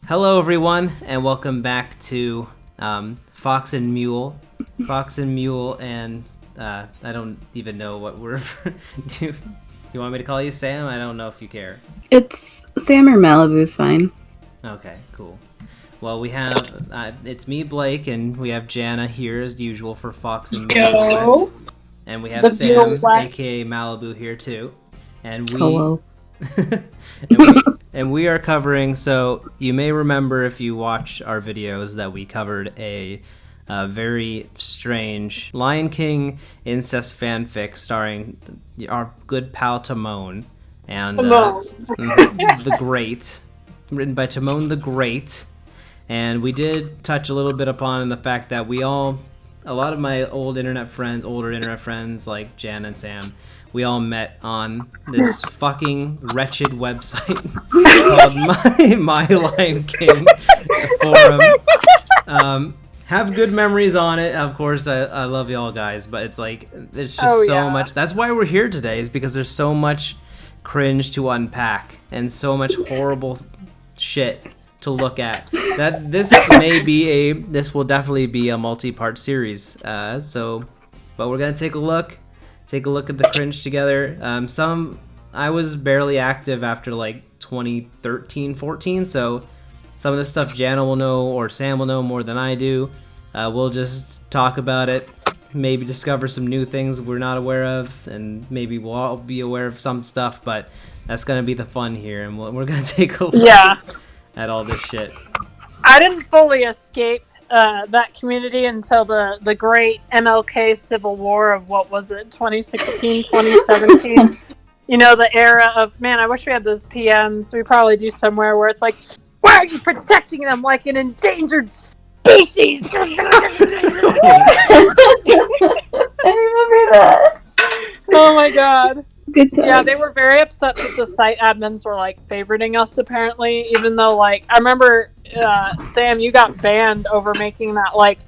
Hello, everyone, and welcome back to Fox and Mule. Fox and Mule, and I don't even know what we're. Do you want me to call you Sam? I don't know if you care. It's Sam or Malibu's fine. Okay, cool. Well, we have it's me, Blake, and we have Jana here as usual for Fox and Mule. And we have Sam, aka Malibu, here too. And we. Hello. And we are covering, so you may remember if you watch our videos that we covered a very strange Lion King incest fanfic starring our good pal Timon and the Great, written by Timon the Great. And we did touch a little bit upon the fact that a lot of my older internet friends like Jan and Sam, we all met on this fucking wretched website called My Lion King forum. Have good memories on it. Of course, I love y'all guys, but it's like there's just so much. That's why we're here today, is because there's so much cringe to unpack and so much horrible shit to look at. That this will definitely be a multi-part series. But we're gonna take a look at the cringe together. I was barely active after like 2013, 14, so some of the stuff Jana will know or Sam will know more than I do. We'll just talk about it, maybe discover some new things we're not aware of, and maybe we'll all be aware of some stuff, but that's gonna be the fun here, and we're gonna take a look at all this shit. I didn't fully escape that community until the great MLK Civil War of, what was it, 2016, 2017? You know, the era of, man, I wish we had those PMs. We probably do somewhere where it's like, why are you protecting them like an endangered species? I remember that. Oh my god. Good times. Yeah, they were very upset that the site admins were like favoriting us, apparently, even though, like, I remember Sam, you got banned over making that like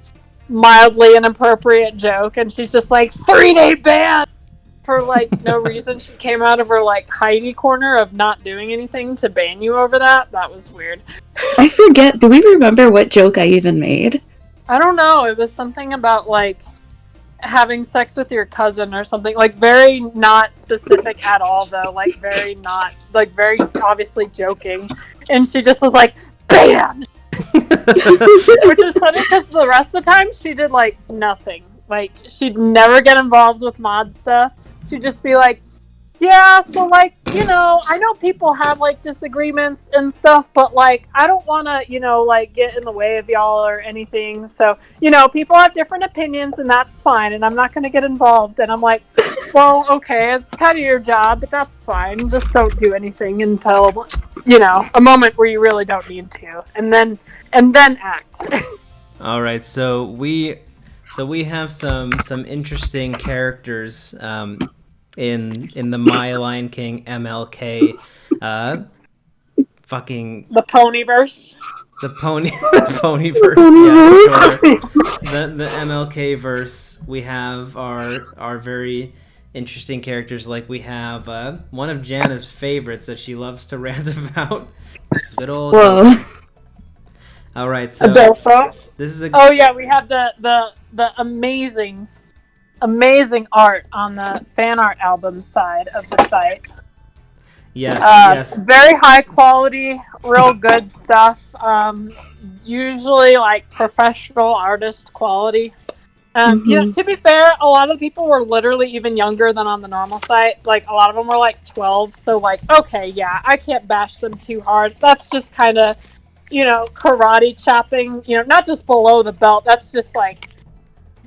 mildly inappropriate joke, and she's just like 3-day ban for like no reason. She came out of her like Heidi corner of not doing anything to ban you over that. That was weird. I forget. Do we remember what joke I even made? I don't know. It was something about like having sex with your cousin or something, like very not specific at all though, like very not, like very obviously joking, and she just was like, ban! Which was funny because the rest of the time she did like nothing. Like, she'd never get involved with mod stuff. She'd just be like, yeah, so like, you know, I know people have like disagreements and stuff, but like, I don't want to, you know, like get in the way of y'all or anything. So, you know, people have different opinions and that's fine. And I'm not going to get involved. And I'm like, well, okay, it's kind of your job, but that's fine. Just don't do anything until, you know, a moment where you really don't need to. And then act. All right, so we have some interesting characters in the My Lion King MLK fucking the ponyverse. The ponyverse, yeah, sure. The MLK verse. We have our very interesting characters. Like, we have one of Jana's favorites that she loves to rant about. Good old Adofo. All right, so Adofo. This is oh yeah, we have the amazing art on the fan art album side of the site. Yes. Very high quality, real good stuff. Usually like professional artist quality. You know, to be fair, a lot of the people were literally even younger than on the normal site. Like, a lot of them were like 12, so like, okay, yeah, I can't bash them too hard. That's just kind of, you know, karate chopping, you know, not just below the belt. That's just like,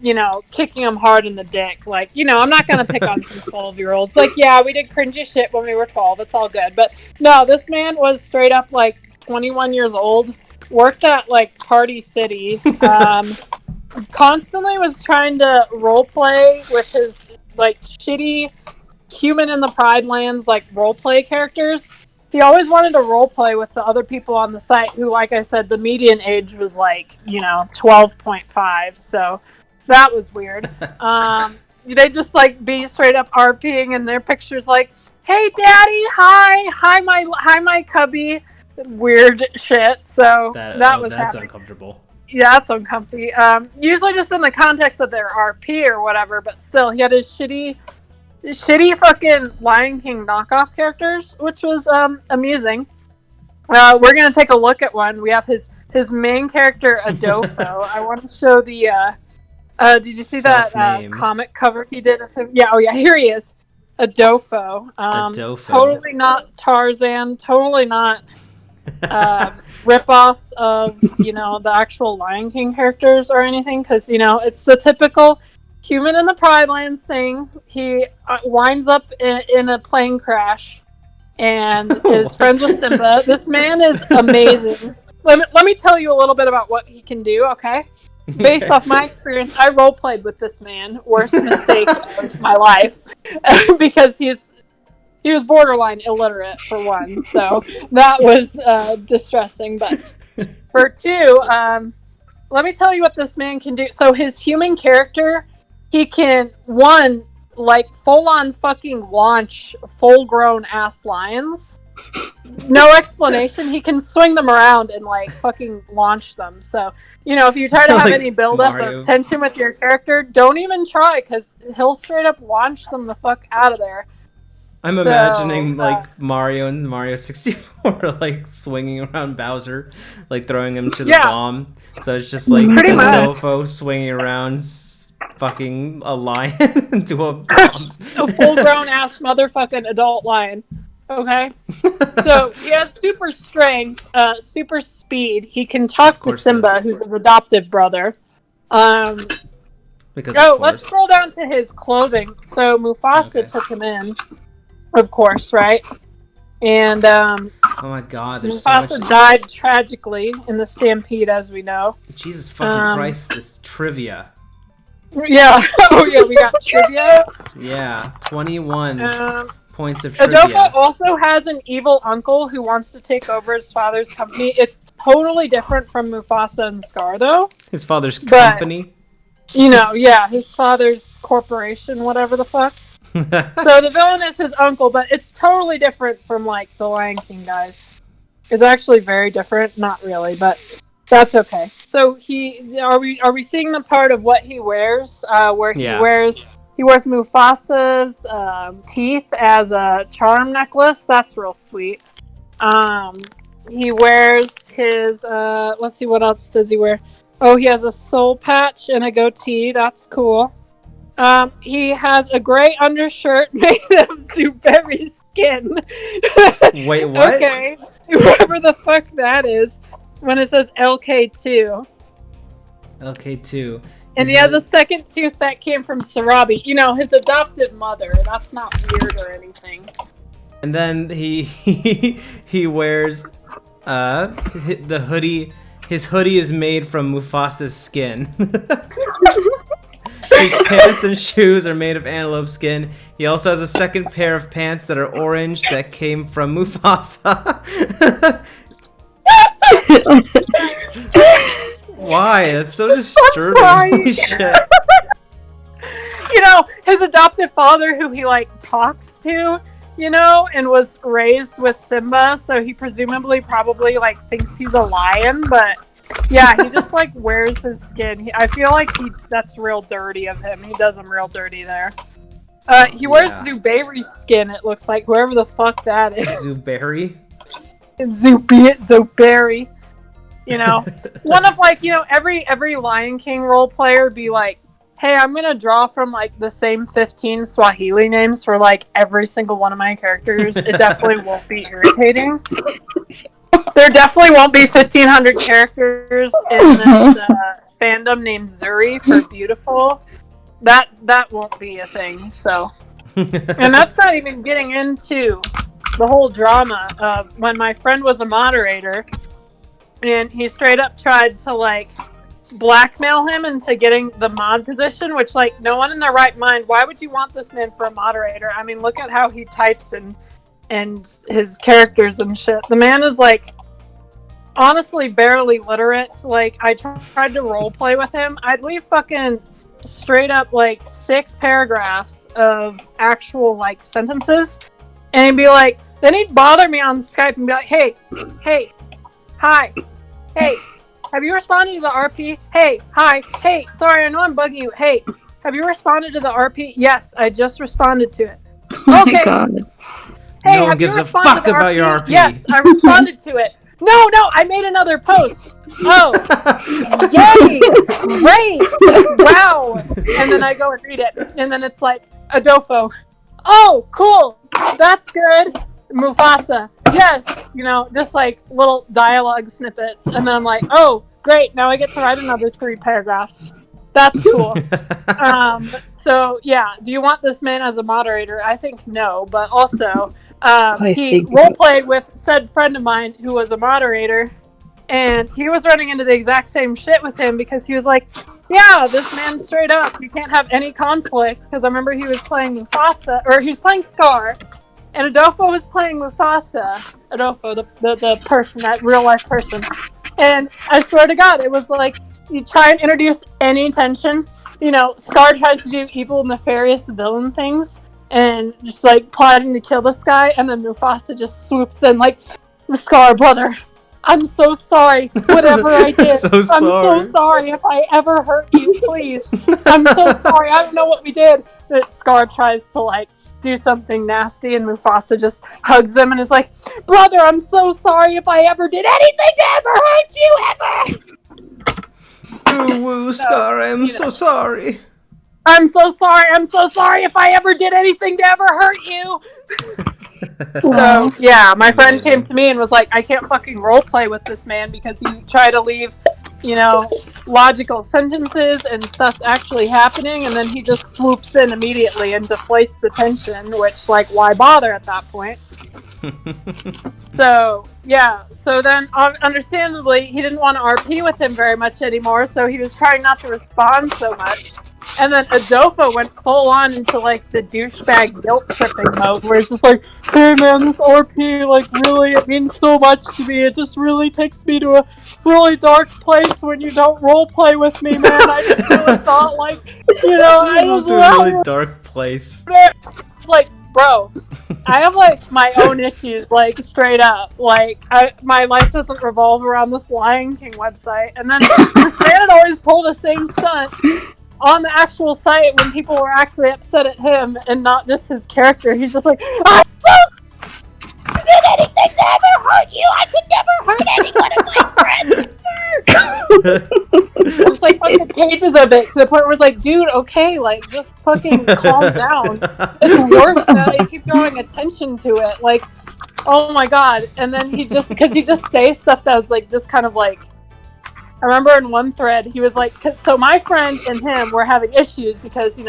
you know, kicking them hard in the dick. Like, you know, I'm not going to pick on some 12-year-olds. Like, yeah, we did cringy shit when we were 12. It's all good. But no, this man was straight up like 21 years old, worked at like Party City, constantly was trying to roleplay with his like shitty Human in the Pride Lands like roleplay characters. He always wanted to roleplay with the other people on the site who, like I said, the median age was like, you know, 12.5. So that was weird. They just like be straight up RPing in their pictures like, hey daddy, hi my cubby. weird shit. So that was that's happening. uncomfortable. Yeah, that's uncomfy. Usually just in the context of their RP or whatever, but still, he had his shitty fucking Lion King knockoff characters, which was amusing. We're gonna take a look at one. We have his main character Adofo. I want to show the. Did you see that comic cover he did of him? Yeah. Oh yeah. Here he is, Adofo. Adofo. Totally not Tarzan. Totally not rip-offs of the actual Lion King characters or anything, because it's the typical human in the Pride Lands thing. He winds up in a plane crash and is friends with Simba. This man is amazing. Let me tell you a little bit about what he can do, okay? Based off my experience, I role-played with this man. Worst mistake of my life. Because he was borderline illiterate, for one. So that was distressing. But for two, let me tell you what this man can do. So his human character, he can, one, like, full-on fucking launch full-grown ass lions. No explanation. He can swing them around and, like, fucking launch them. So, if you try to have any build-up of tension with your character, don't even try, because he'll straight up launch them the fuck out of there. I'm imagining, like, Mario and Mario 64, like, swinging around Bowser, like, throwing him to the bomb. So it's just, like, Adofo swinging around, fucking a lion into a bomb. A full-grown ass motherfucking adult lion. Okay? So, he has super strength, super speed. He can talk to Simba, who's his adoptive brother. Let's scroll down to his clothing. So, Mufasa took him in, of course, right? And, oh my god, there's Mufasa so much... died tragically in the stampede, as we know. Jesus fucking Christ, this trivia. Yeah. Oh, yeah, we got trivia. Yeah, 21 points of trivia. Adofo also has an evil uncle who wants to take over his father's company. It's totally different from Mufasa and Scar, though. His father's company? His father's corporation, whatever the fuck. So the villain is his uncle, but it's totally different from, like, the Lion King guys. It's actually very different. Not really, but that's okay. So are we seeing the part of what he wears? Where he wears Mufasa's teeth as a charm necklace. That's real sweet. He wears his let's see, what else does he wear? Oh, he has a soul patch and a goatee. That's cool. He has a gray undershirt made of Zuberi skin. Wait, what? Okay. Whoever the fuck that is. When it says LK2. LK2. And he has a second tooth that came from Sarabi. His adoptive mother. That's not weird or anything. And then he wears the hoodie. His hoodie is made from Mufasa's skin. His pants and shoes are made of antelope skin. He also has a second pair of pants that are orange that came from Mufasa. Why? That's so disturbing. Holy shit. His adoptive father, who he, like, talks to, and was raised with Simba, so he probably, like, thinks he's a lion, but yeah, he just, like, wears his skin. I feel like that's real dirty of him. He does him real dirty there. He wears Zuberi's skin, it looks like, whoever the fuck that is. Zuberi? Zuberi. One of, like, every Lion King role player be like, hey, I'm gonna draw from, like, the same 15 Swahili names for, like, every single one of my characters. It definitely won't be irritating. There definitely won't be 1,500 characters in this fandom named Zuri for beautiful. That won't be a thing, so. And that's not even getting into the whole drama of when my friend was a moderator, and he straight up tried to, like, blackmail him into getting the mod position, which, like, no one in their right mind, why would you want this man for a moderator? I mean, look at how he types and his characters and shit. The man is, like, honestly barely literate. Like, I tried to roleplay with him. I'd leave fucking straight up, like, 6 paragraphs of actual, like, sentences, and he'd be like, Then he'd bother me on Skype and be like, hey, hi, hey, have you responded to the RP? Hey, hi, hey, sorry, I know I'm bugging you. Hey, have you responded to the RP? Yes, I just responded to it. Oh okay. my god. Hey, no one have you gives a responded fuck to the about RP? your RP. Yes, I responded to it. No, I made another post. Oh, yay, great, wow. And then I go and read it, and then it's like, Adofo. Oh, cool, that's good. Mufasa, yes, just like little dialogue snippets. And then I'm like, oh, great, now I get to write another 3 paragraphs. That's cool. So, yeah, do you want this man as a moderator? I think no, but also, he roleplayed with said friend of mine who was a moderator, and he was running into the exact same shit with him because he was like, yeah, this man straight up, you can't have any conflict, because I remember he was playing Mufasa, or he was playing Scar, and Adofo was playing Mufasa. Adofo, the person, that real life person. And I swear to God, it was like, you try and introduce any tension. Scar tries to do evil, nefarious villain things, and just like plotting to kill this guy, and then Mufasa just swoops in like, Scar, brother, I'm so sorry, whatever I did. I'm so sorry if I ever hurt you, please. I'm so sorry, I don't know what we did. That Scar tries to like do something nasty, and Mufasa just hugs him and is like, brother, I'm so sorry if I ever did anything to ever hurt you, ever! Woo, Scar, I'm so sorry. I'm so sorry if I ever did anything to ever hurt you! So, yeah, my friend came to me and was like, I can't fucking roleplay with this man because you try to leave, logical sentences and stuff's actually happening, and then he just swoops in immediately and deflates the tension, which, like, why bother at that point? So, yeah, so then, understandably, he didn't want to RP with him very much anymore, so he was trying not to respond so much. And then Adofo went full on into, like, the douchebag guilt-tripping mode, where it's just like, hey man, this RP, like, really, it means so much to me, it just really takes me to a really dark place when you don't roleplay with me, man. I just really thought, like, I was a really dark place. It's like, bro, I have, like, my own issues, like, straight up. Like, my life doesn't revolve around this Lion King website. And then this man had always pulled the same stunt on the actual site when people were actually upset at him and not just his character. He's just like, I'm so I did anything to ever hurt you! I could never hurt any one of my friends! Just like fucking pages of it to the point where it's like, dude, okay, like, just fucking calm down. It's worse now. You keep drawing attention to it. Like, oh my god. And then he just say stuff that was like, just kind of like, I remember in one thread, he was like, so my friend and him were having issues because,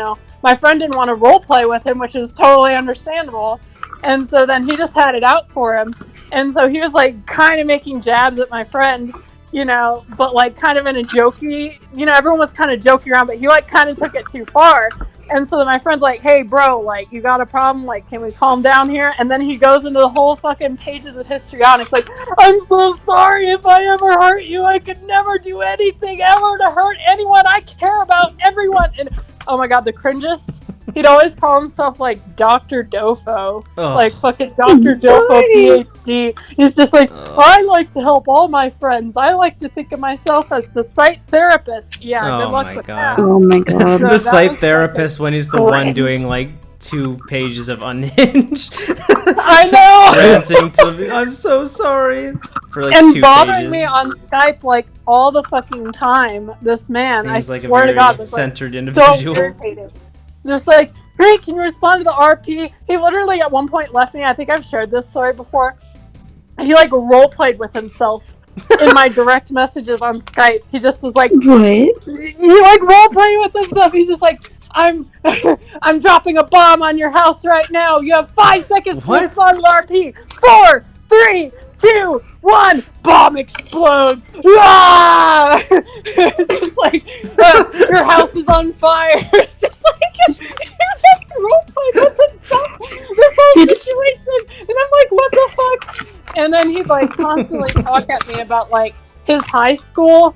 my friend didn't want to roleplay with him, which is totally understandable. And so then he just had it out for him. And so he was like kind of making jabs at my friend, but like kind of in a jokey, everyone was kind of joking around, but he like kind of took it too far. And so then my friend's like, hey bro, like, you got a problem? Like, can we calm down here? And then he goes into the whole fucking pages of histrionics, like, I'm so sorry if I ever hurt you. I could never do anything ever to hurt anyone. I care about everyone. And oh my god, the cringest. He'd always call himself like Dr. Dofo. Oh. Like fucking Dr. Dofo PhD. He's just like, I like to help all my friends. I like to think of myself as the site therapist. Yeah, good luck with that. Oh my god. The site therapist when he's the one doing like 2 pages of Unhinged. I know! Ranting to I'm so sorry. For like and 2 bothering pages. me on Skype like all the fucking time. This man, Seems I like swear to God, was centered like, individual. so irritated. Just like, hey, can you respond to the RP? He literally at one point left me. I think I've shared this story before. He like roleplayed with himself in my direct messages on Skype. He just was like, what? He like roleplaying with himself. He's just like, I'm dropping a bomb on your house right now. You have 5 seconds to respond to the RP. 4, 3, 2, 1. Bomb explodes. Ah! It's just like, your house is on fire. It's just like, you're roleplaying with himself. This whole situation. And I'm like, what the fuck? And then he'd like constantly talk at me about like his high school.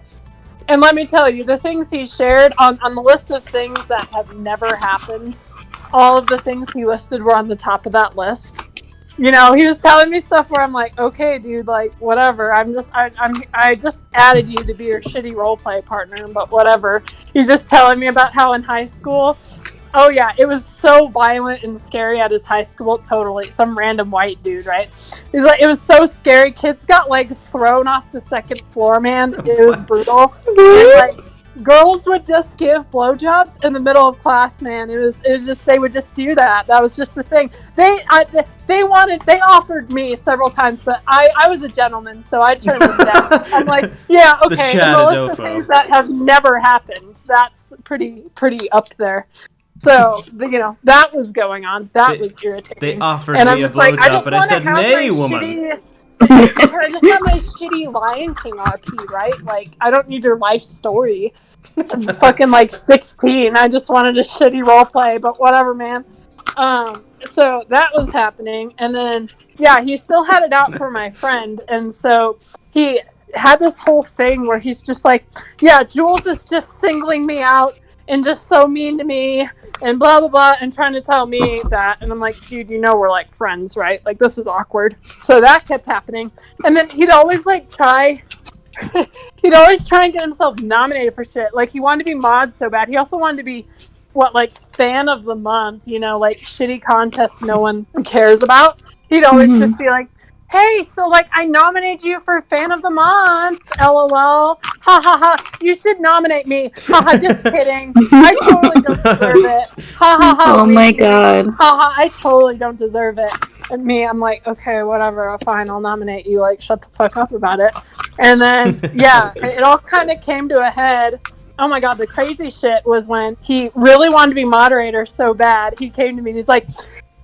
And let me tell you, the things he shared on the list of things that have never happened, all of the things he listed were on the top of that list. you know, he was telling me stuff where I'm like, okay, dude, like, whatever. I just added you to be your shitty roleplay partner, but whatever. He's just telling me about how in high school, oh yeah, it was so violent and scary at his high school. Totally, some random white dude, right? He's like, it was so scary. Kids got like thrown off the second floor, man. It was brutal. And, like, girls would just give blowjobs in the middle of class, man. It was just, they would just do that. That was just the thing. They offered me several times, but I was a gentleman, so I turned them down. I'm like, yeah, okay. And the list of things that have never happened, that's pretty up there. So, you know, that was going on. That was irritating. They offered me a blowjob, but I said, nay, woman. I just have my shitty Lion King RP, right? Like, I don't need your life story. I'm fucking like 16. I just wanted a shitty roleplay, but whatever, man. So that was happening, and then yeah, he still had it out for my friend, and so he had this whole thing where he's just like, yeah, Jules is just singling me out and just so mean to me and blah blah blah, and trying to tell me that, and I'm like, dude, you know we're like friends, right? Like, this is awkward. So that kept happening, and then he'd always like try he'd always try and get himself nominated for shit. Like, he wanted to be mod so bad. He also wanted to be like fan of the month, you know, like shitty contests no one cares about. He'd always just be like, hey, so like I nominated you for fan of the month, lol, ha ha ha, you should nominate me, ha ha, just kidding, I totally don't deserve it, ha ha ha. Oh my god, ha ha, I totally don't deserve it. And me, I'm like, okay, whatever, fine, I'll nominate you, like, shut the fuck up about it. And then yeah, it all kind of came to a head. Oh my god, the crazy shit was when he really wanted to be moderator so bad, he came to me and he's like,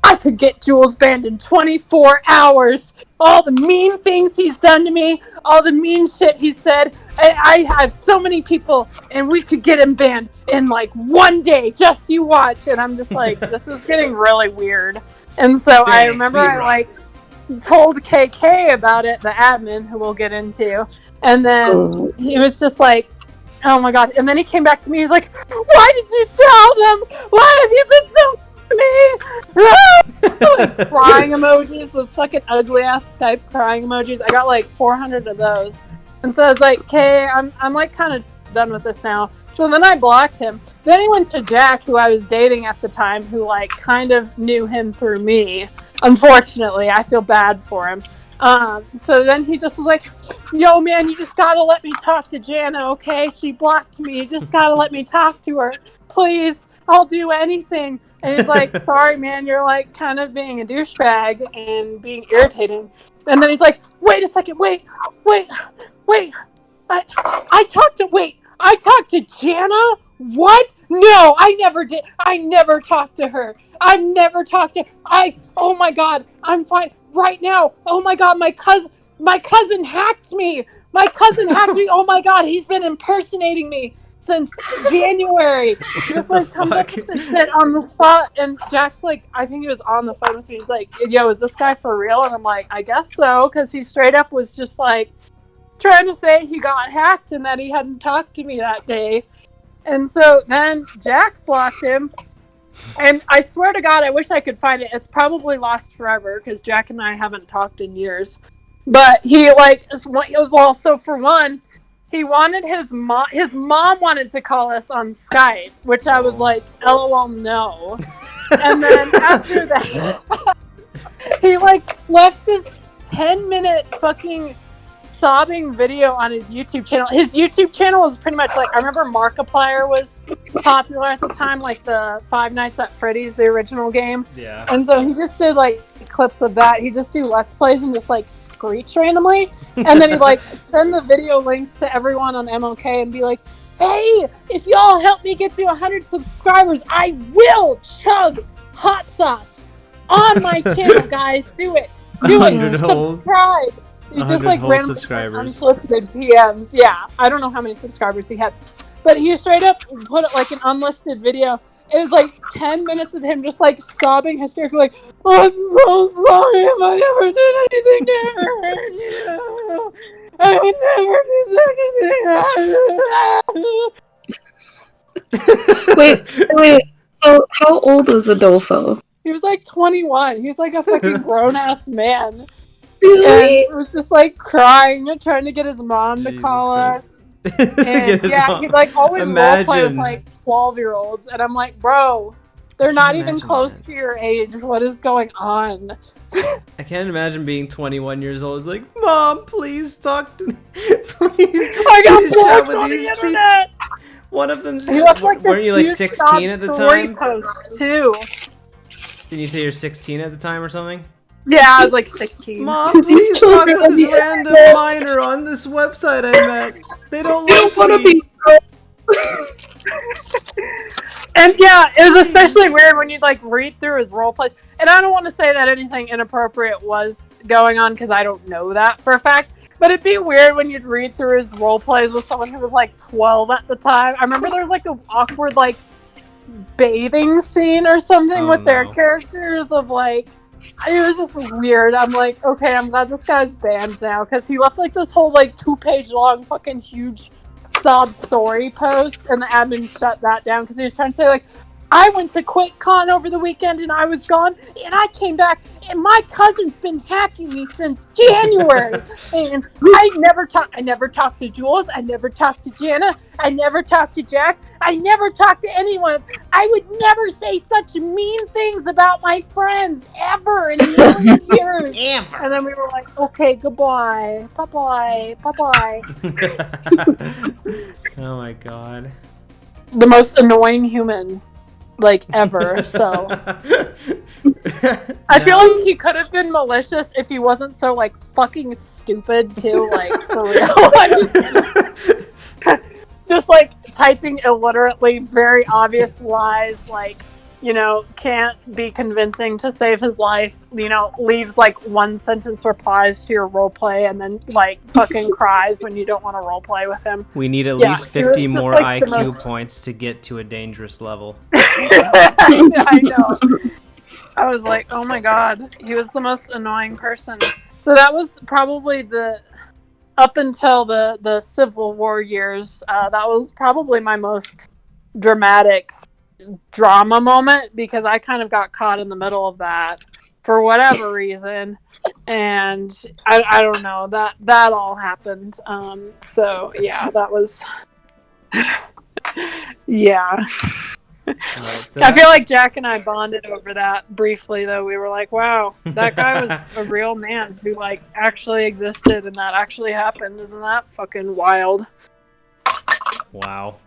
I could get Jules banned in 24 hours. All the mean things he's done to me, all the mean shit he said. I have so many people, and we could get him banned in like one day. Just you watch. And I'm just like, this is getting really weird. And so I remember I like told KK about it, the admin, who we'll get into. And then he was just like, oh my god. And then he came back to me. He's like, why did you tell them? Why have you been so like crying emojis, those fucking ugly ass Skype crying emojis. I got like 400 of those. And so I was like, okay, I'm like kind of done with this now. So then I blocked him. Then he went to Jack, who I was dating at the time, who like kind of knew him through me. Unfortunately, I feel bad for him. So then he just was like, yo man, you just gotta let me talk to Jana, okay? She blocked me. You just gotta let me talk to her. Please, I'll do anything. And he's like, sorry man, you're like kind of being a douchebag and being irritating. And then he's like, wait a second, wait. I talked to Jana? What? No, I never did. I never talked to her. I've never talked to her. Oh my god, I'm fine right now. Oh my god, my cousin hacked me. Oh my god, he's been impersonating me since January. Just like comes up with this shit on the spot, and Jack's like, I think he was on the phone with me. He's like, yo, is this guy for real? And I'm like, I guess so, because he straight up was just like trying to say he got hacked and that he hadn't talked to me that day. And so then Jack blocked him, and I swear to god, I wish I could find it. It's probably lost forever because Jack and I haven't talked in years. But he like, well, so for one, he wanted his mom wanted to call us on Skype, which I was like, LOL, no. And then after that, he like left this 10-minute fucking sobbing video on his YouTube channel. His YouTube channel was pretty much like, I remember Markiplier was popular at the time, like the Five Nights at Freddy's, the original game. Yeah. And so he just did like clips of that. He'd just do Let's Plays and just like screech randomly. And then he'd like send the video links to everyone on MOK and be like, hey, if y'all help me get to 100 subscribers, I will chug hot sauce on my channel, guys. Do it. Subscribe. He just like random unsolicited PMs. Yeah, I don't know how many subscribers he had, but he straight up put it like an unlisted video. It was like 10 minutes of him just like sobbing hysterically, like, oh, I'm so sorry if I ever did anything to hurt you. I would never do anything. Wait. So how old was Adolfo? He was like 21. He was like a fucking grown ass man. Really? And was just like crying and trying to get his mom to call us. And yeah, he'd like always roleplay with like 12-year-olds, and I'm like, bro, they're not even close to your age. What is going on? I can't imagine being 21 years old. It's like, Mom, please talk to me. Please, I got please chat blocked with on these the people. internet. One of them. He left like weren't you like huge 16 at the story time? post too. Did you say you're 16 at the time or something? Yeah, I was like 16. Mom, please talk with this random minor on this website I met. They don't like me. And yeah, it was especially weird when you'd like read through his role plays. And I don't want to say that anything inappropriate was going on because I don't know that for a fact. But it'd be weird when you'd read through his role plays with someone who was like 12 at the time. I remember there was like an awkward like bathing scene or something with their characters of like, it was just weird. I'm like, okay, I'm glad this guy's banned now because he left like this whole like 2-page long fucking huge sob story post, and the admin shut that down because he was trying to say like, I went to QuakeCon over the weekend and I was gone, and I came back and my cousin's been hacking me since January. And I never talked to Jules, I never talked to Jana, I never talked to Jack, I never talked to anyone. I would never say such mean things about my friends ever in a million years. Ever. And then we were like, okay, goodbye, bye bye. Oh my god. The most annoying human like ever. So I feel like he could have been malicious if he wasn't so like fucking stupid too, like for real. Just like typing illiterately, very obvious lies, like, you know, can't be convincing to save his life, you know, leaves like one sentence replies to your roleplay and then like fucking cries when you don't want to roleplay with him. We need at least 50 more like IQ points to get to a dangerous level. I know. I was like, oh my god, he was the most annoying person. So that was probably up until the Civil War years, that was probably my most dramatic drama moment because I kind of got caught in the middle of that for whatever reason, and I don't know, that all happened. So yeah, that was yeah. Right, so I feel like Jack and I bonded over that briefly, though. We were like, wow, that guy was a real man who like actually existed and that actually happened. Isn't that fucking wild? Wow.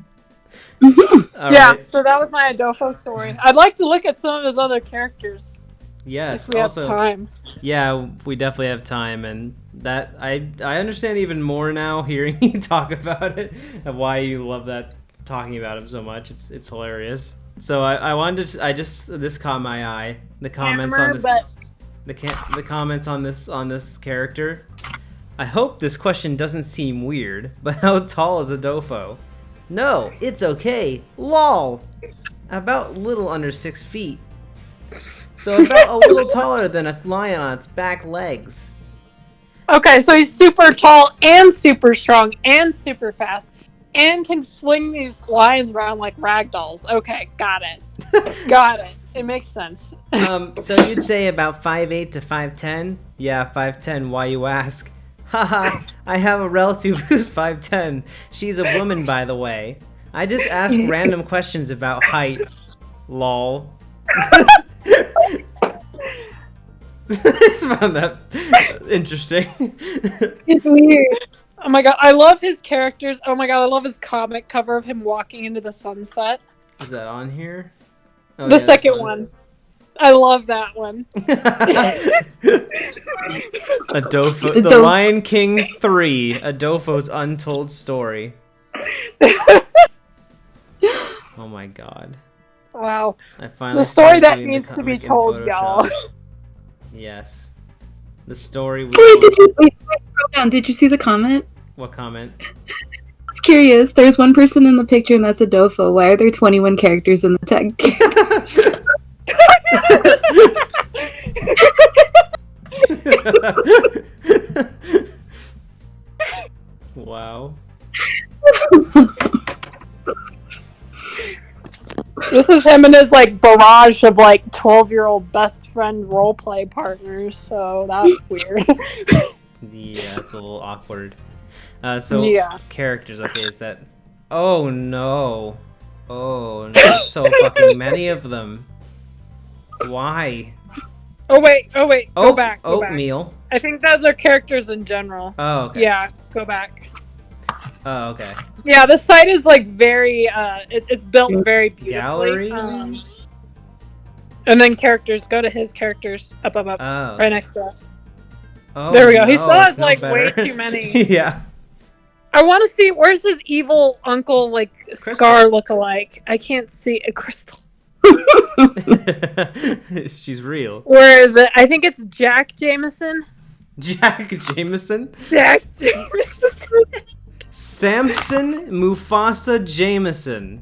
Yeah, right. so that was my Adofo story. I'd like to look at some of his other characters. Yes, if we also, have time. Yeah, we definitely have time, and that I understand even more now hearing you talk about it and why you love that, talking about him so much. It's hilarious. So I wanted to, this caught my eye. The comments on this, the comments on this character. I hope this question doesn't seem weird, but how tall is Adofo? No, it's okay. LOL. About little under 6 feet. So about a little taller than a lion on its back legs. Okay, so he's super tall and super strong and super fast and can fling these lions around like rag dolls. Okay, got it. Got it. It makes sense. So you'd say about 5'8" to 5'10"? Yeah, 5'10", why you ask? Haha, I have a relative who's 5'10". She's a woman, by the way. I just ask random questions about height. Lol. I just found that interesting. It's weird. Oh my god, I love his characters. Oh my god, I love his comic cover of him walking into the sunset. Is that on here? Oh, the yeah, second one. I love that one. Adofo, The Lion King 3, Adofo's Untold Story. Oh my god. Wow. I finally the story that needs to be told, y'all. Yes. The story. Wait, scroll down. Did you see the comment? What comment? I was curious. There's one person in the picture, and that's Adofo. Why are there 21 characters in the tag? Wow. This is him and his like barrage of like 12-year-old best friend roleplay partners. So that's weird. Yeah, it's a little awkward. Yeah. Characters. Okay, is that? Oh no! Oh, there's so fucking many of them. Why? Oh wait. Go back. Go back. Oatmeal. I think those are characters in general. Oh, okay. Yeah, go back. Oh, okay. Yeah, the site is like very. It's built very beautifully. Gallery. And then characters. Go to his characters. Up. Oh. Right next to that. Oh, There we go. He no, still has it's no like better. way too many. Yeah. I want to see where's his evil uncle like Scar lookalike. I can't see a Crystal. She's real. Where is it? I think it's Jack Jameson. Jack Jameson. Jack Jameson. Samson Mufasa Jameson.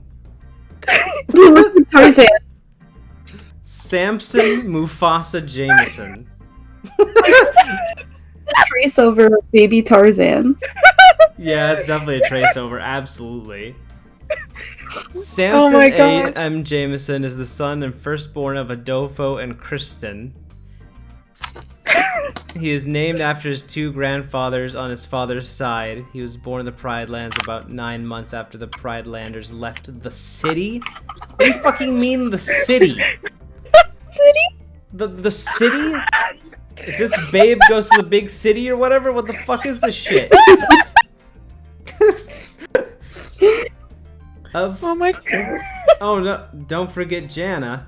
Tarzan. Samson Mufasa Jameson. Trace over baby Tarzan. Yeah, it's definitely a trace over. Absolutely. Samson A. M. Jameson is the son and firstborn of Adofo and Kristen. He is named after his two grandfathers on his father's side. He was born in the Pride Lands about 9 months after the Pride Landers left the city. What do you fucking mean the city? City? The city? Is this Babe Goes to the Big City or whatever? What the fuck is this shit? Oh my god. Oh no! Don't forget Jana.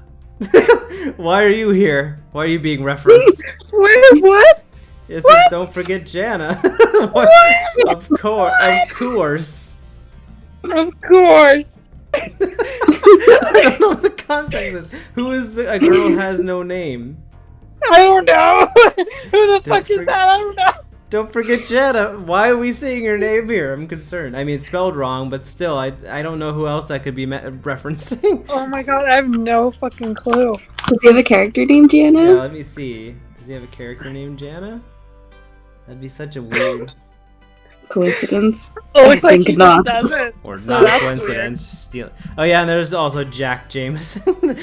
Why are you here? Why are you being referenced? Wait, what? It says don't forget Jana. What? Of course. Of course. I don't know what the context is. Who is a girl who has no name? I don't know. Who the fuck is that? I don't know. Don't forget Jana. Why are we seeing her name here? I'm concerned. I mean, it's spelled wrong, but still, I don't know who else I could be referencing. Oh my god, I have no fucking clue. Does he have a character named Jana? Yeah, let me see. Does he have a character named Jana? That'd be such a weird Coincidence? It looks like he not. just doesn't. or So not that's coincidence. Steal. Oh yeah, and there's also Jack Jameson.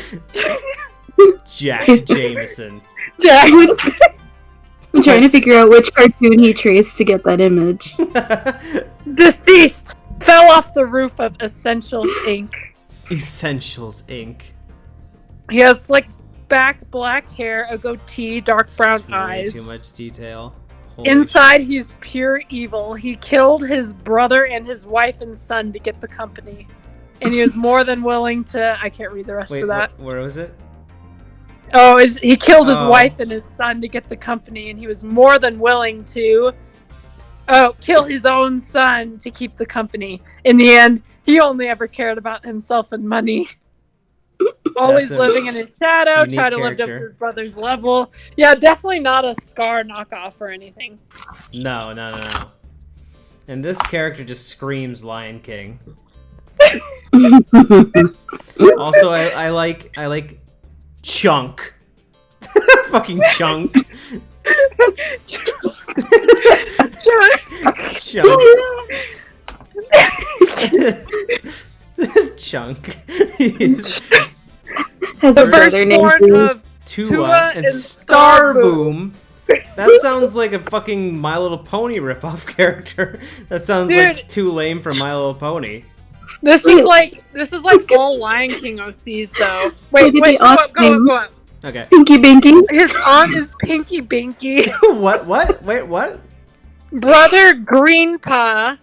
Jack Jameson. Jack. I'm trying to figure out which cartoon he traced to get that image. Deceased. Fell off the roof of Essentials Inc. Essentials Inc. He has slicked back black hair, a goatee, dark brown That's way eyes. Too much detail. Holy Inside, he's pure evil. He killed his brother and his wife and son to get the company. And he was more than willing to... I can't read the rest Wait, of that. where was it? Oh, he killed his wife and his son to get the company, and he was more than willing to kill his own son to keep the company. In the end, he only ever cared about himself and money. Always living in his shadow, try to live up to his brother's level. Yeah, definitely not a Scar knockoff or anything. No. And this character just screams Lion King. Also, I like Chunk. Fucking Chunk. Chunk. Has a brother named Tua and Starboom. That sounds like a fucking My Little Pony ripoff character. That sounds like too lame for My Little Pony. This is like all Lion King OCs though. Wait, go on. Okay. Pinky Binky. His aunt is Pinky Binky. What? Wait, what? Brother Greenpaw.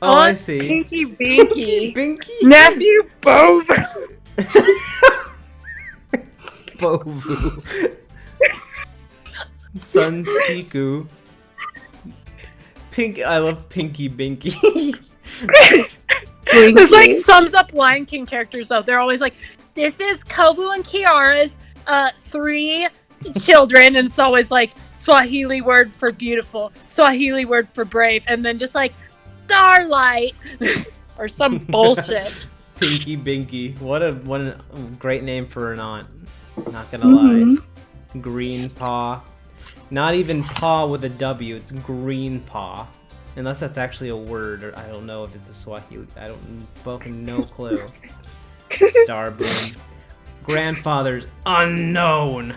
Oh, aunt I see. Pinky Binky. Binky. Nephew Bovo. Bovu. Son Siku. I love Pinky Binky. This like sums up Lion King characters though. They're always like, this is Kovu and Kiara's 3 children, and it's always like Swahili word for beautiful, Swahili word for brave, and then just like Starlight or some bullshit. Pinky Binky. What a great name for an aunt. Not gonna lie. Green Paw. Not even paw with a W, it's green paw. Unless that's actually a word, or I don't know if it's a Swahili. I don't fucking no clue. Star Boom. Grandfather's unknown.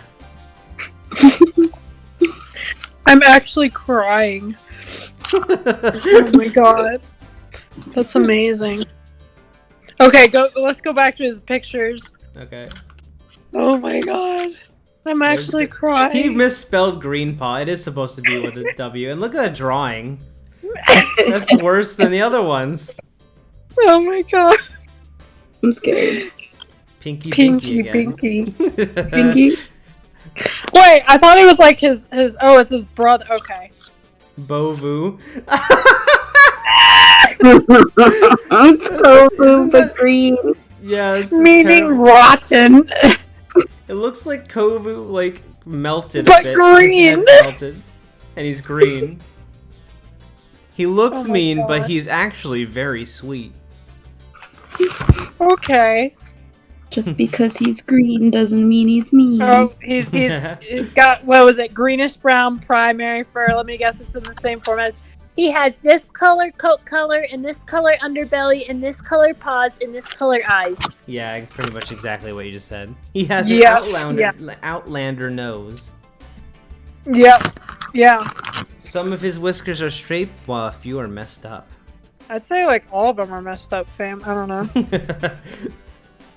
I'm actually crying. Oh my god. That's amazing. Okay, let's go back to his pictures. Okay. Oh my god. I'm actually crying. He misspelled Greenpaw. It is supposed to be with a W. And look at that drawing. That's worse than the other ones. Oh my god. I'm scared. Pinky Pinky again. Pinky. Pinky? Wait, I thought it was like his oh, it's his brother. Okay. Bovu. It's tofu, but green. Yeah, it's Meaning terrible. rotten. It looks like Kovu, like, melted But a bit. green! His head's melted. And he's green. He looks Oh my mean, God. but he's actually very sweet. Okay. Just because he's green doesn't mean he's mean. Oh, he's got, what was it, greenish brown primary fur. Let me guess, it's in the same format. He has this color coat color, and this color underbelly, and this color paws, and this color eyes. Yeah, pretty much exactly what you just said. He has an Yeah, outlander nose. Yep. Yeah. Some of his whiskers are straight, while a few are messed up. I'd say, like, all of them are messed up, fam. I don't know.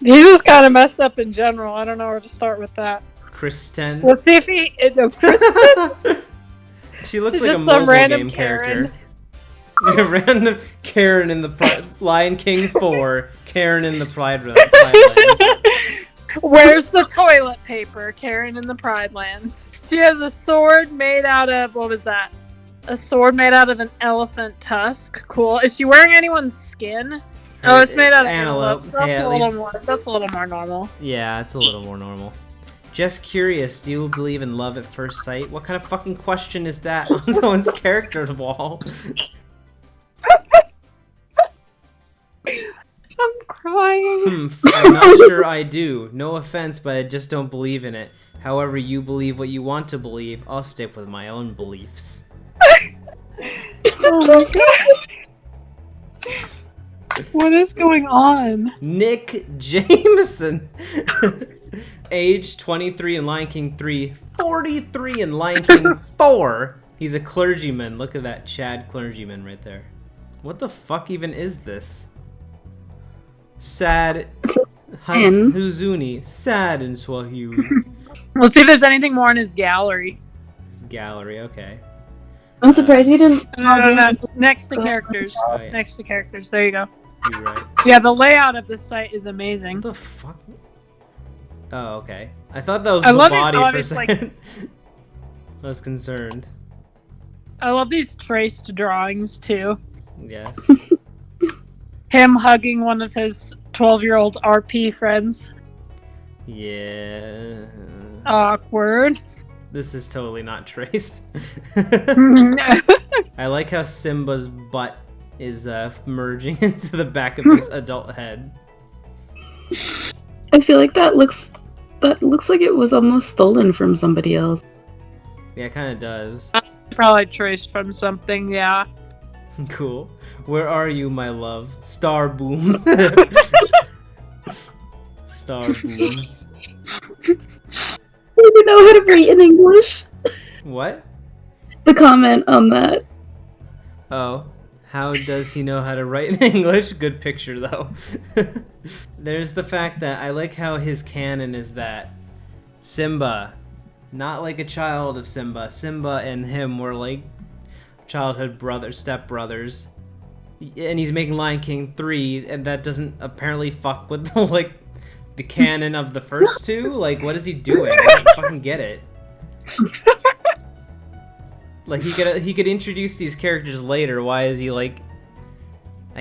He just kind of messed up in general. I don't know where to start with that. Kristen. Let's see if he... Kristen? She looks She's like a just some mobile random game Karen. character. Random Karen in the Lion King 4. Karen in the Pride Lands. Where's the toilet paper? Karen in the Pride Lands. She has a sword made out of... What was that? A sword made out of an elephant tusk. Cool. Is she wearing anyone's skin? Oh, it's made out of antelope. So that's, that's a little more normal. Yeah, it's a little more normal. Just curious, do you believe in love at first sight? What kind of fucking question is that on someone's character wall? I'm crying. I'm not sure I do. No offense, but I just don't believe in it. However, you believe what you want to believe. I'll stick with my own beliefs. Oh my god. What is going on? Nick Jameson. Age 23 in Lion King 3, 43 in Lion King 4. He's a clergyman. Look at that Chad clergyman right there. What the fuck even is this? Sad Huzuni. Sad in Swahili. Let's see if there's anything more in his gallery. His gallery, okay. I'm surprised you didn't. No. Next to characters. Oh, yeah. Next to characters. There you go. You're right. Yeah, the layout of this site is amazing. What the fuck? Oh, okay. I thought that was I the love body it, for a it's like- second. I was concerned. I love these traced drawings too. Yes. Him hugging one of his 12-year-old RP friends. Yeah. Awkward. This is totally not traced. I I like how Simba's butt is merging into the back of his adult head. I feel like that looks like it was almost stolen from somebody else. Yeah, it kind of does. Probably traced from something, yeah. Cool. Where are you, my love? Star Boom. Star Boom. I don't know how to write in English. What? The comment on that. Oh. How does he know how to write in English? Good picture, though. There's the fact that I like how his canon is that Simba, not like a child of Simba. Simba and him were like childhood stepbrothers. And he's making Lion King 3, and that doesn't apparently fuck with like the canon of the first two. Like, what is he doing? I don't fucking get it. Like, he could introduce these characters later. Why is he like?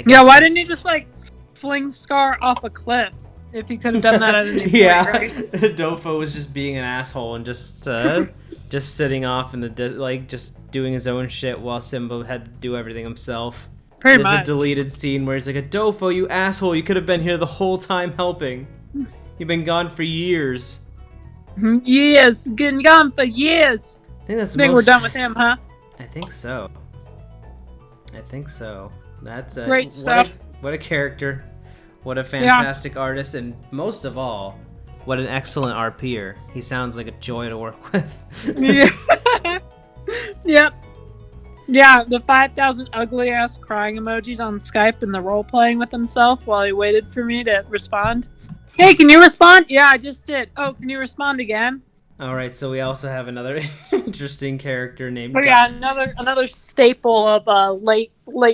Yeah, why didn't he just like fling Scar off a cliff? If he could have done that at any point, yeah, right? Adofo was just being an asshole and just sitting off in the just doing his own shit while Simba had to do everything himself. Pretty There's much. a deleted scene where he's like, Adofo, you asshole! You could have been here the whole time helping. You've been gone for years. Years, getting gone for years. I think that's We're done with him, huh? I think so. That's Great stuff. What a character. What a fantastic artist, and most of all, what an excellent RPer. He sounds like a joy to work with. Yeah. Yep. Yeah, the 5,000 ugly ass crying emojis on Skype and the role playing with himself while he waited for me to respond. Hey, can you respond? Yeah, I just did. Oh, can you respond again? Alright, so we also have another interesting character named Oh yeah, another staple of late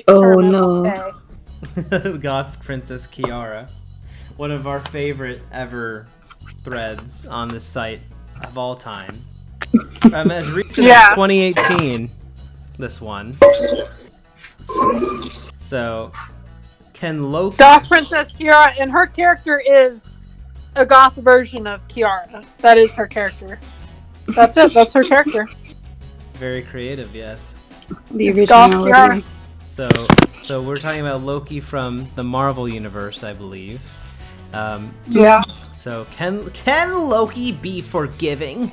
Oh, term no. MLK. Goth Princess Kiara. One of our favorite ever threads on this site of all time. As recent as 2018, this one. So, can Loki... Goth Princess Kiara, and her character is a goth version of Kiara. That is her character. That's it. That's her character. Very creative, yes. The It's Goth originality. Kiara. So we're talking about Loki from the Marvel Universe, I believe. Yeah. So can Loki be forgiving?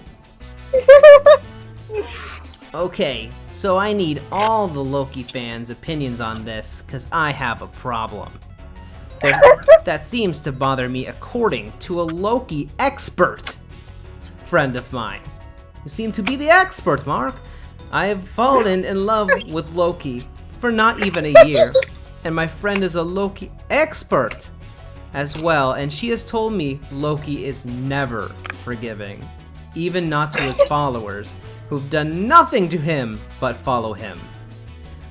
Okay, so I need all the Loki fans' opinions on this, because I have a problem. That seems to bother me according to a Loki expert friend of mine. You seem to be the expert, Mark. I have fallen in love with Loki for not even a year, and my friend is a Loki expert as well, and she has told me Loki is never forgiving, even not to his followers, who've done nothing to him but follow him.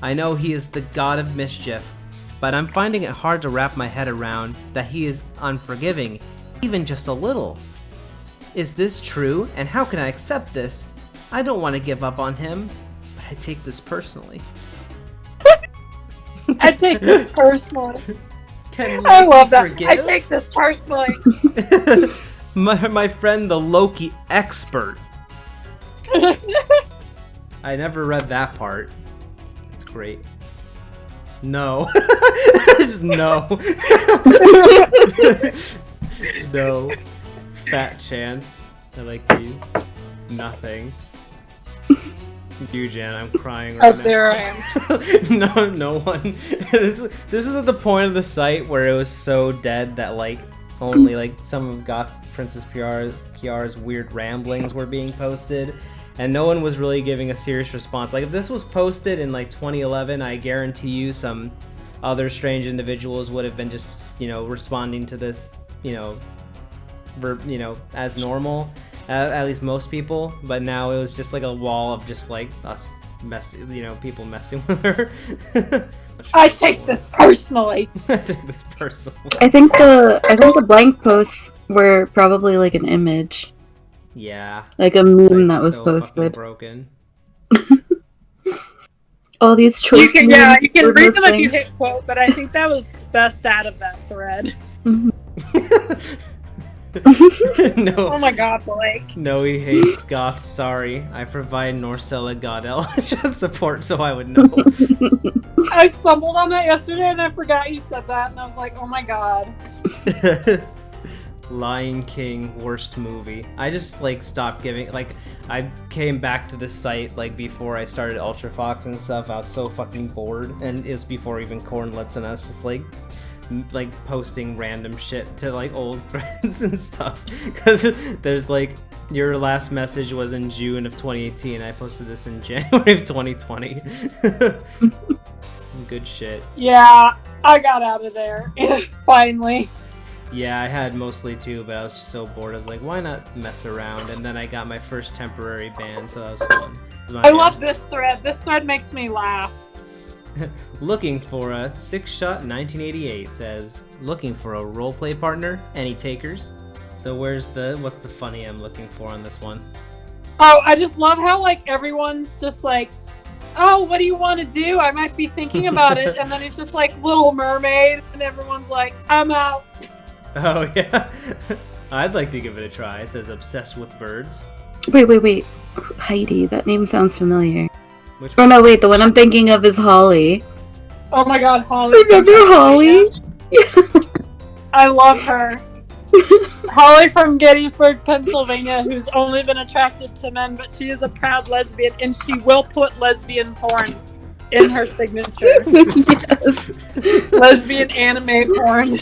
I know he is the god of mischief, but I'm finding it hard to wrap my head around that he is unforgiving, even just a little. Is this true, and how can I accept this? I don't want to give up on him, but I take this personally. I take this personally. Can I Loki love that. forgive? I take this personally. my friend, the Loki expert. I never read that part. It's great. No. Just no. No. Fat chance. I like these. Nothing. You, Jan, I'm crying right now. There I am. No one. This is the point of the site where it was so dead that like only like some of Goth Princess Kiara's weird ramblings were being posted, and no one was really giving a serious response. Like if this was posted in like 2011, I guarantee you some other strange individuals would have been just responding to this as normal. At least most people, but now it was just like a wall of just like us people messing with her. I take this personally. I take this personally. I think the blank posts were probably like an image. Yeah. Like a meme that was so posted. Broken. All these choice You can were read them if missing. you hit quote, but I think that was best out of that thread. No. Oh my god, Blake. No, he hates goths. Sorry, I provide Norcella Godel support, so I would know. I stumbled on that yesterday and I forgot you said that, and I was like, oh my god. Lion King worst movie. I just like stopped giving I came back to this site like before I started Ultra Fox and stuff. I was so fucking bored, and it was before even Cornlets, and I was just like posting random shit to like old friends and stuff, because there's like your last message was in June of 2018. I posted this in January of 2020. Good shit. Yeah, I got out of there. Finally. Yeah, I had mostly too, but I was just so bored. I was like, why not mess around? And then I got my first temporary ban, so that was fun. I love this thread. This thread makes me laugh. Looking for a 6-shot 1988 says, looking for a roleplay partner? Any takers? So what's the funny I'm looking for on this one? Oh, I just love how like everyone's just like, oh, what do you want to do? I might be thinking about it. And then he's just like Little Mermaid, and everyone's like, I'm out. Oh yeah. I'd like to give it a try. It says obsessed with birds. Wait. Heidi, that name sounds familiar. Which Oh no, wait, the one I'm thinking of is Holly. Oh my god, Holly. Remember Holly? I love her. Holly from Gettysburg, Pennsylvania, who's only been attracted to men, but she is a proud lesbian, and she will put lesbian porn in her signature. Yes. Lesbian anime porn.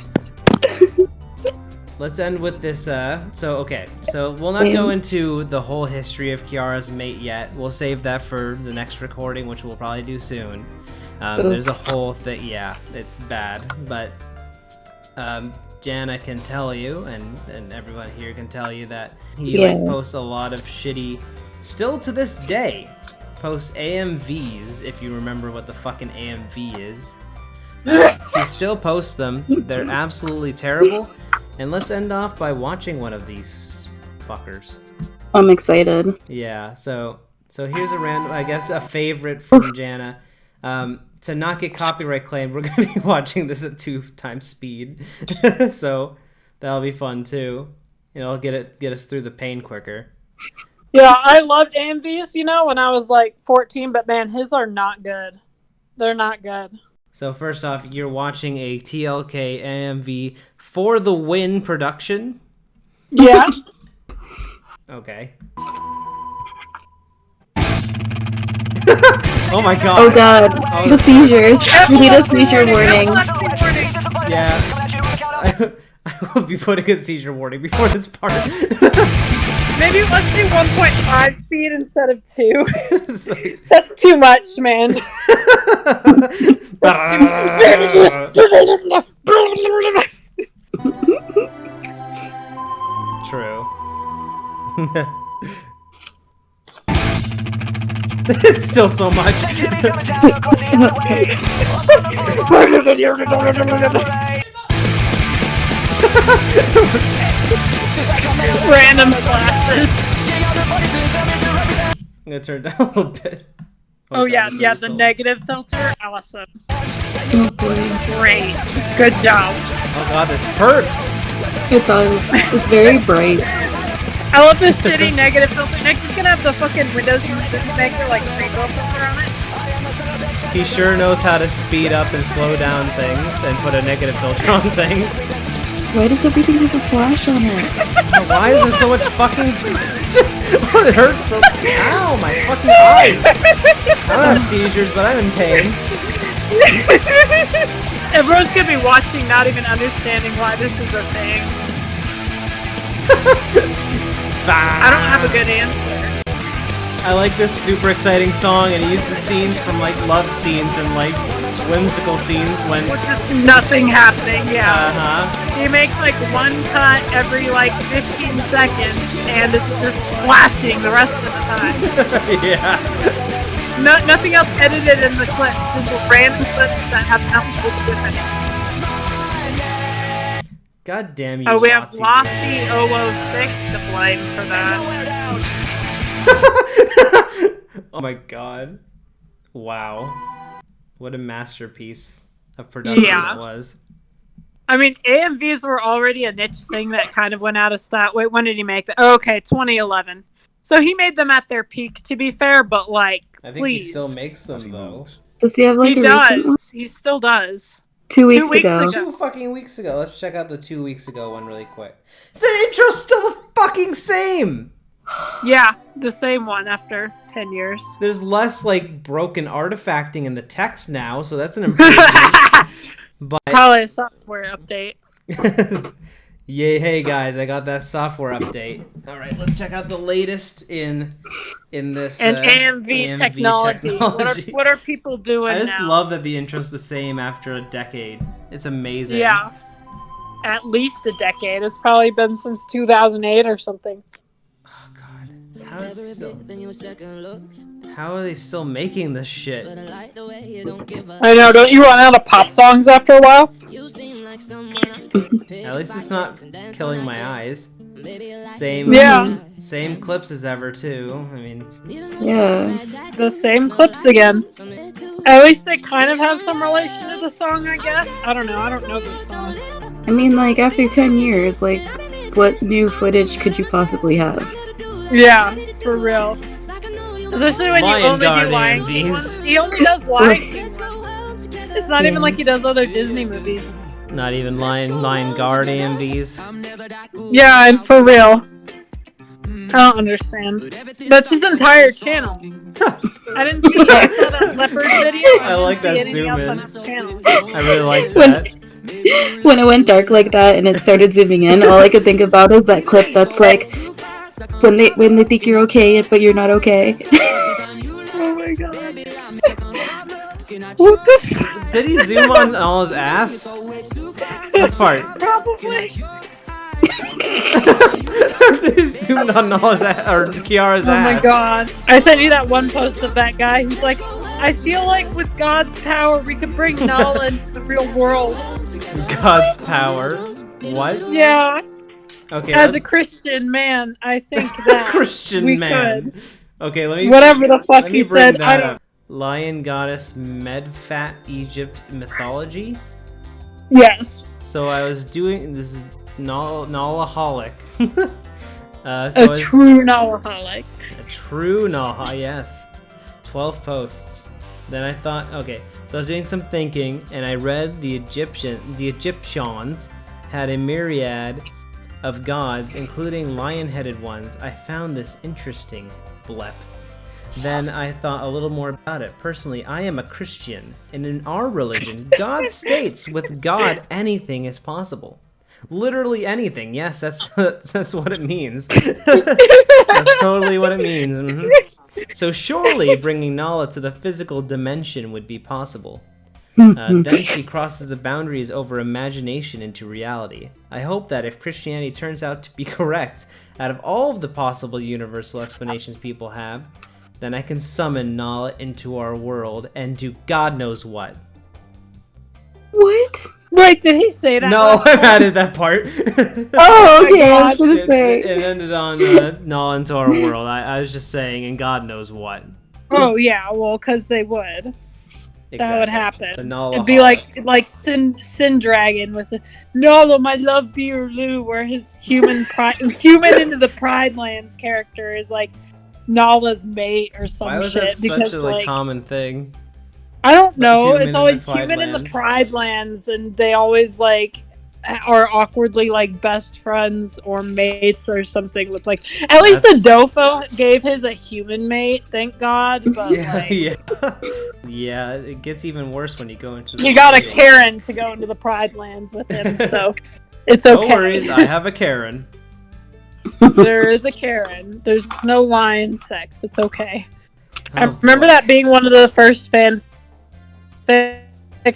Let's end with this. So we'll not go into the whole history of Kiara's mate yet. We'll save that for the next recording, which we'll probably do soon. There's a whole thing. Yeah, it's bad, but Jana can tell you, and everyone here can tell you that he posts a lot of shitty. Still to this day, posts AMVs. If you remember what the fucking AMV is, he still posts them. They're absolutely terrible. And let's end off by watching one of these fuckers. I'm excited. Yeah, so here's a random, I guess, a favorite from Jana. To not get copyright claimed, we're gonna be watching this at 2x speed. So that'll be fun too. It'll get us through the pain quicker. Yeah, I loved AMVs, when I was like 14, but man, his are not good. They're not good. So first off, you're watching a TLK AMV for the Win production? Yeah. Okay. Oh my god. Oh god. The seizures. We need a seizure warning. Yeah. I will be putting a seizure warning before this part. Maybe let's do 1.5 speed instead of 2. That's too much, man. True. It's still so much. Random flashes. I'm gonna turn it down a little bit. Oh yeah, the negative filter, awesome. Great, good job. Oh god, this hurts. It does. It's very bright. I love this shitty negative filter. Next is gonna have the fucking Windows Maker like rainbow filter on it. He sure knows how to speed up and slow down things and put a negative filter on things. Why does everything have a flash on it? Why is there so much fucking... Oh, it hurts so... Ow, my fucking eyes! I don't have seizures, but I'm in pain. Everyone's gonna be watching, not even understanding why this is a thing. I don't have a good answer. I like this super exciting song, and he uses scenes from like love scenes and like whimsical scenes when with just nothing happening. Yeah. Uh-huh. He makes like one cut every like 15 seconds, and it's just flashing the rest of the time. Yeah. Nothing else edited in the clip. Just random clips that have nothing to do with it. God damn you. Oh, we have Lofty 006 to blame for that. Oh my god. Wow. What a masterpiece of production it was. I mean, AMVs were already a niche thing that kind of went out of style. Wait, when did he make that? Oh, okay, 2011. So he made them at their peak, to be fair, but like, I think he still makes them, though. Does he have like a recent one? He still does. 2 weeks ago. 2 fucking weeks ago. Let's check out the 2 weeks ago one really quick. The intro's still the fucking same! Yeah, the same one after 10 years. There's less, like, broken artifacting in the text now, so that's an improvement. But probably a software update. Yay, hey guys, I got that software update. Alright, let's check out the latest in this AMV technology. What are people doing now? I just love that the intro's the same after a decade. It's amazing. Yeah. At least a decade. It's probably been since 2008 or something. Oh god. How are they still making this shit? I know, don't you run out of pop songs after a while? At least it's not killing my eyes. Same clips as ever too. I mean, yeah, the same clips again. At least they kind of have some relation to the song, I guess. I don't know this song. I mean, like after 10 years, like what new footage could you possibly have? Yeah, for real. Especially when you only do Lion King. He only does Lion King. It's not even like he does other Disney movies. Not even Lion Guard AMVs. Yeah, and for real. I don't understand. That's his entire channel. I didn't see that leopard video. I like that zoom in. I really like that. When it went dark like that and it started zooming in, all I could think about is that clip that's like when they think you're okay but you're not okay. Oh my god. What the Did he zoom on all his ass? This part. Probably. They zoomed on all his ass, or Kiara's ass. Oh my god. I sent you that one post of that guy who's like, I feel like with God's power we could bring Nala into the real world. God's power. What? Yeah. Okay. As a Christian man, I think that Christian we man. could. Okay, let me. Whatever the fuck let he me bring said, that I don't. up. Lion goddess Medfat Egypt mythology. Yes. So I was doing this is Nalaholic. A true Nalaholic. A true Naha, yes. 12 posts. Then I thought, okay, so I was doing some thinking, and I read the Egyptians had a myriad of gods, including lion-headed ones. I found this interesting, blep. Then I thought a little more about it. Personally, I am a Christian, and in our religion, God states with God anything is possible. Literally anything. Yes, that's what it means. That's totally what it means. Mm-hmm. So surely bringing Nala to the physical dimension would be possible. Then she crosses the boundaries over imagination into reality. I hope that if Christianity turns out to be correct, out of all of the possible universal explanations people have, then I can summon Nala into our world and do God knows what. What? Wait, did he say that? No, I've added that part. Oh, okay. I was God. gonna say. It ended on Nala into our world. I was just saying, and God knows what. Oh yeah, well, because they would. That would happen. The Nala It'd be like Sin Dragon with the Nala, my love Beerloo, where his human into the Pride Lands character is like Nala's mate or some shit. Why was that such a like, common thing? I don't know. Human It's in always the Pride human in the Lands. Pride Lands, and they always like are awkwardly like best friends or mates or something with like. At least Adofo gave his a human mate, thank God. But Yeah, yeah. It gets even worse when you go into. You got a Karen to go into the Pride Lands with him, so it's okay. No worries, I have a Karen. There is a Karen. There's no lion sex. It's okay. I Oh, remember boy. that being one of the first fanfics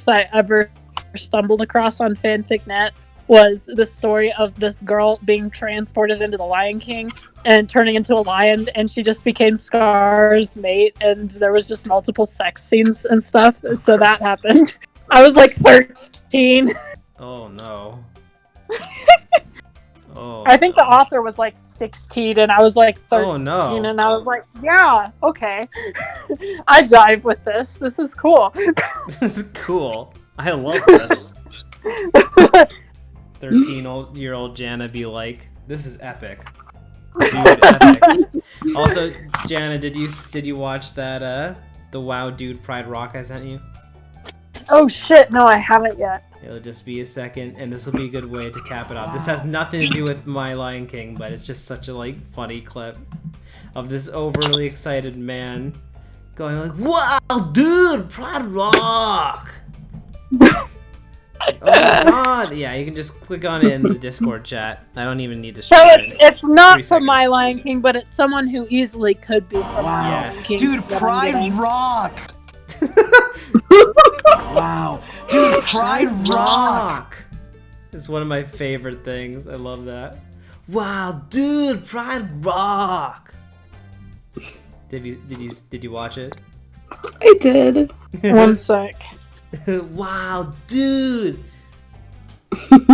I ever stumbled across on FanficNet was the story of this girl being transported into the Lion King and turning into a lion, and she just became Scar's mate, and there was just multiple sex scenes and stuff, so that happened. I was like 13. Oh no. Oh. I think the author was like 16 and I was like 13, Oh no. and I was like, yeah, okay. I jive with this. This is cool. This is cool. I love this. 13-year-old Jana be like, this is epic. Dude, epic. Also, Jana, did you watch that the Wow Dude Pride Rock I sent you? Oh shit, no, I haven't yet. It'll just be a second, and this will be a good way to cap it off. This has nothing to do with My Lion King, but it's just such a funny clip of this overly excited man going like, "Wow, dude, Pride Rock!" Oh my god! Yeah, you can just click on it in the Discord chat. I don't even need to show So it. it's not 3 from My seconds. Lion King, but it's someone who easily could be from My Yes. Lion King. Dude, that I'm Pride getting. Rock! Wow. Dude, Pride Rock! It's one of my favorite things. I love that. Wow, dude, Pride Rock! Did you watch it? I did. 1 sec. Wow, dude!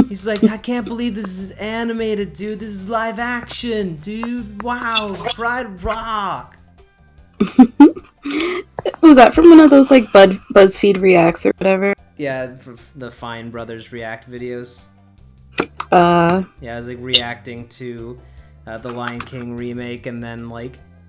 He's like, I can't believe this is animated, dude. This is live action, dude. Wow, Pride Rock! Was that from one of those like BuzzFeed reacts or whatever? Yeah, the Fine Brothers React videos. Uh, Yeah, I was like reacting to the Lion King remake, and then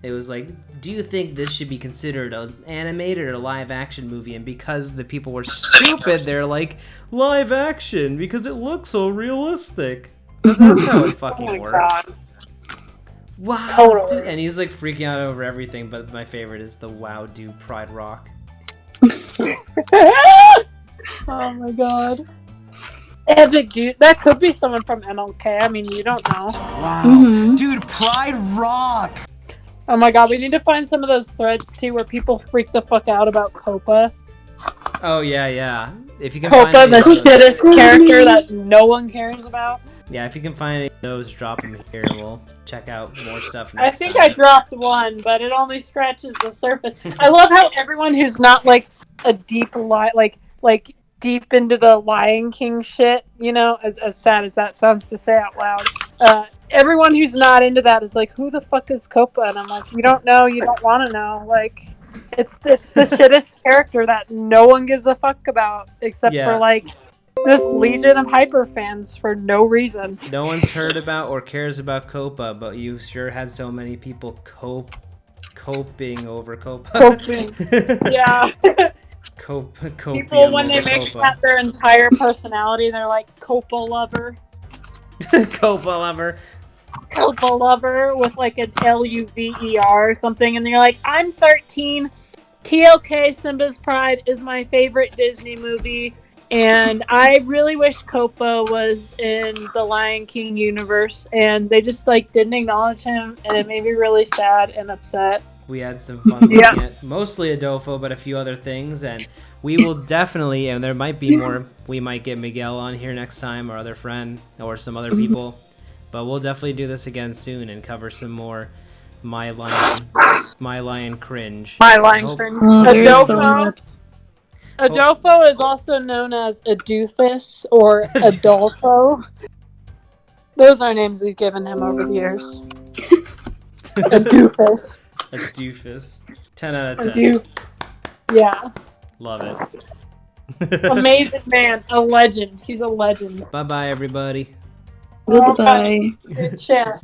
it was like, do you think this should be considered an animated or live action movie? And because the people were stupid, they're like, live action, because it looks so realistic. Because that's how it fucking works. God. Wow, Totally. dude. And he's like freaking out over everything, but my favorite is the Wow Dude Pride Rock. Oh my god. Epic, dude. That could be someone from MLK. I mean, you don't know. Wow. Mhm. Dude, Pride Rock. Oh my god, we need to find some of those threads too where people freak the fuck out about Copa. Oh yeah. If you can Copa, find the any of those, shittest character that no one cares about. yeah, if you can find any of those, drop them here, and we'll check out more stuff I next think time. I dropped one, but it only scratches the surface. I love how everyone who's not like a deep like deep into the Lion King shit, you know, as sad as that sounds to say out loud. Everyone who's not into that is like, who the fuck is Copa? And I'm like, you don't know, you don't want to know. Like, it's the shittest character that no one gives a fuck about except Yeah. for like this legion of hyper fans for no reason. No one's heard about or cares about Copa, but you sure had so many people coping over Copa. Coping. Yeah. Copium People, when they over make Copa. that their entire personality, they're like Copa lover. Copa lover. Copa lover with like an Luver or something, and you're like, I'm 13. TLK Simba's Pride is my favorite Disney movie, and I really wish Copa was in the Lion King universe, and they just like didn't acknowledge him, and it made me really sad and upset. We had some fun looking at mostly Adofo, but a few other things, and we will definitely, and there might be more, we might get Miguel on here next time, our other friend, or some other people, but we'll definitely do this again soon and cover some more My Lion cringe. My Lion cringe. Oh, there's so Adofo. much. Adofo is also known as a doofus or Adolfo. Those are names we've given him over the years. A doofus. A doofus. 10 out A of 10. doof. Yeah. Love it. Amazing man. A legend. He's a legend. Bye-bye, everybody. Goodbye. Good chat.